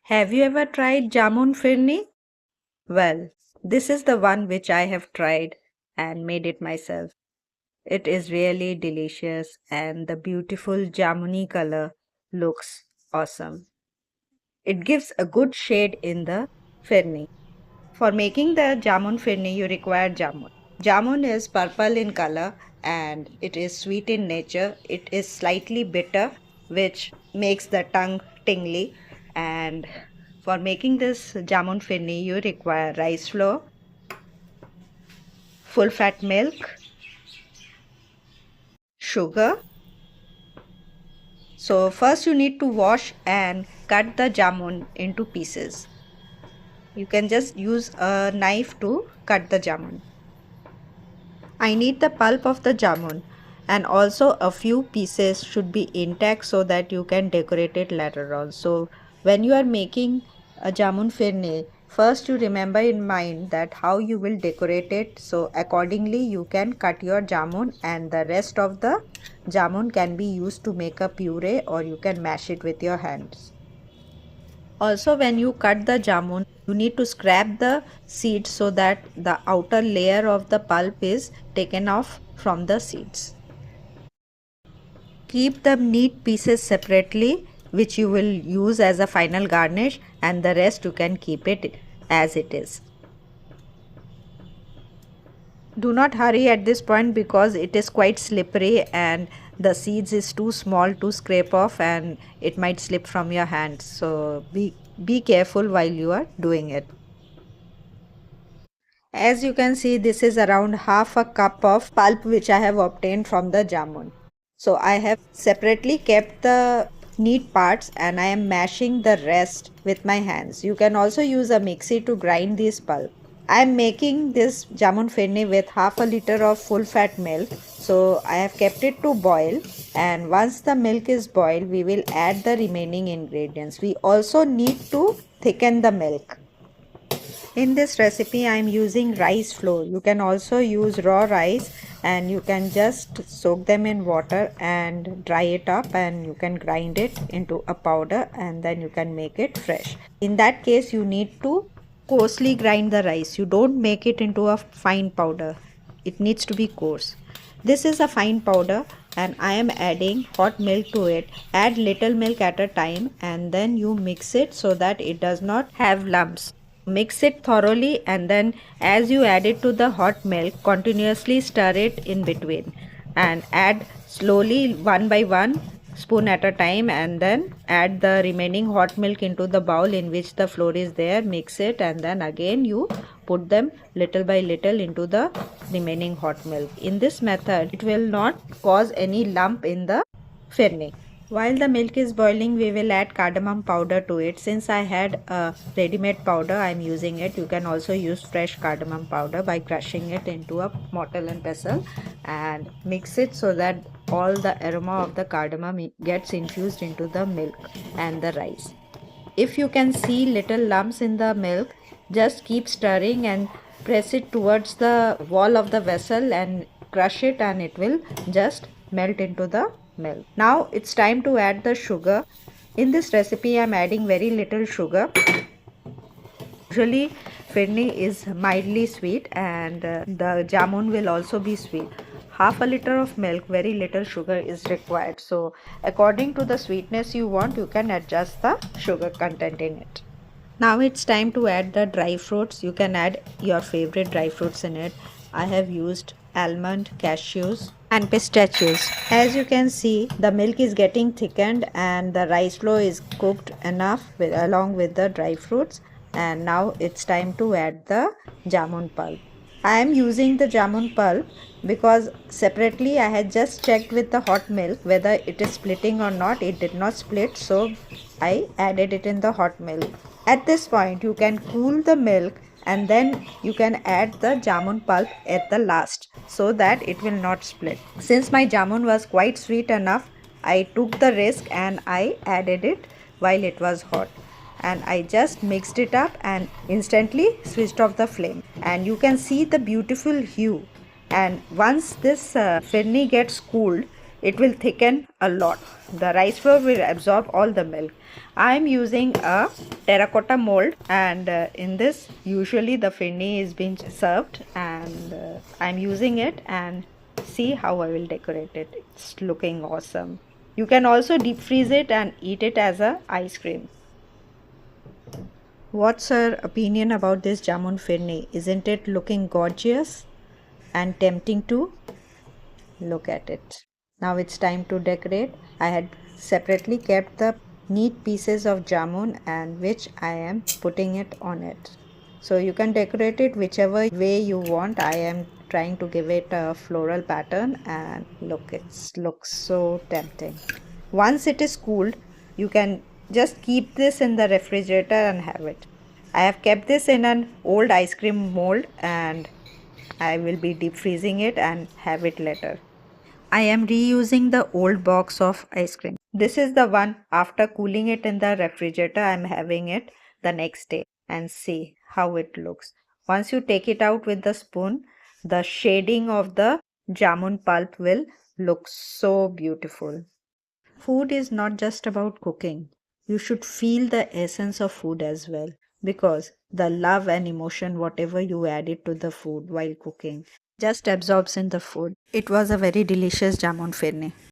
Have you ever tried jamun firni? Well, this is the one which I have tried and made it myself. It is really delicious and the beautiful jamuni color looks awesome. It gives a good shade in the firni. For making the jamun firni, you require jamun. Jamun is purple in color and it is sweet in nature. It is slightly bitter, which makes the tongue tingly. And for making this jamun firni, you require rice flour, full fat milk, sugar. So first you need to wash and cut the jamun into pieces. You can just use a knife to cut the jamun. I need the pulp of the jamun and also a few pieces should be intact so that you can decorate it later on. So when you are making a jamun firni, first you remember in mind that how you will decorate it. So accordingly you can cut your jamun and the rest of the jamun can be used to make a puree or you can mash it with your hands. Also, when you cut the jamun, you need to scrape the seeds so that the outer layer of the pulp is taken off from the seeds. Keep the neat pieces separately, which you will use as a final garnish, and the rest you can keep it as it is. Do not hurry at this point because it is quite slippery and the seeds is too small to scrape off and it might slip from your hands. So be careful while you are doing it. As you can see, this is around half a cup of pulp which I have obtained from the jamun. So I have separately kept the neat parts and I am mashing the rest with my hands. You can also use a mixie to grind this pulp. I am making this jamun firni with half a liter of full fat milk. So I have kept it to boil, and once the milk is boiled, we will add the remaining ingredients. We also need to thicken the milk. In this recipe, I am using rice flour. You can also use raw rice and you can just soak them in water and dry it up and you can grind it into a powder and then you can make it fresh. In that case, you need to coarsely grind the rice. You don't make it into a fine powder. It needs to be coarse. This is a fine powder and I am adding hot milk to it. Add little milk at a time and then you mix it so that it does not have lumps. Mix it thoroughly and then as you add it to the hot milk, continuously stir it in between and add slowly one by one spoon at a time and then add the remaining hot milk into the bowl in which the flour is there. Mix it and then again you put them little by little into the remaining hot milk. In this method, it will not cause any lump in the firni. While the milk is boiling, we will add cardamom powder to it. Since I had a ready-made powder, I am using it. You can also use fresh cardamom powder by crushing it into a mortar and pestle and mix it so that all the aroma of the cardamom gets infused into the milk and the rice. If you can see little lumps in the milk, just keep stirring and press it towards the wall of the vessel and crush it and it will just melt into the milk. Now it's time to add the sugar. In this recipe I am adding very little sugar. Usually firni is mildly sweet and the jamun will also be sweet. Half a liter of milk, very little sugar is required. So according to the sweetness you want, you can adjust the sugar content in it. Now it's time to add the dry fruits. You can add your favorite dry fruits in it. I have used almond, cashews and pistachios. As you can see, the milk is getting thickened and the rice flour is cooked enough along with the dry fruits. And now it's time to add the jamun pulp. I am using the jamun pulp because separately I had just checked with the hot milk whether it is splitting or not. It did not split, so I added it in the hot milk. At this point you can cool the milk and then you can add the jamun pulp at the last so that it will not split. Since my jamun was quite sweet enough, I took the risk and I added it while it was hot. And I just mixed it up and instantly switched off the flame, and you can see the beautiful hue. And once this firni gets cooled, it will thicken a lot. The rice flour will absorb all the milk. I'm using a terracotta mold, and in this usually the firni is being served, and I'm using it, and see how I will decorate it. It's looking awesome. You can also deep freeze it and eat it as a ice cream. What's her opinion about this jamun firni? Isn't it looking gorgeous and tempting too? Look at it. Now it's time to decorate. I had separately kept the neat pieces of jamun and which I am putting it on it. So you can decorate it whichever way you want. I am trying to give it a floral pattern, and look, it looks so tempting. Once it is cooled, you can just keep this in the refrigerator and have it. I have kept this in an old ice cream mold, and I will be deep freezing it and have it later. I am reusing the old box of ice cream. This is the one after cooling it in the refrigerator. I am having it the next day, and see how it looks. Once you take it out with the spoon, the shading of the jamun pulp will look so beautiful. Food is not just about cooking. You should feel the essence of food as well, because the love and emotion, whatever you added to the food while cooking, just absorbs in the food. It was a very delicious jamun firni.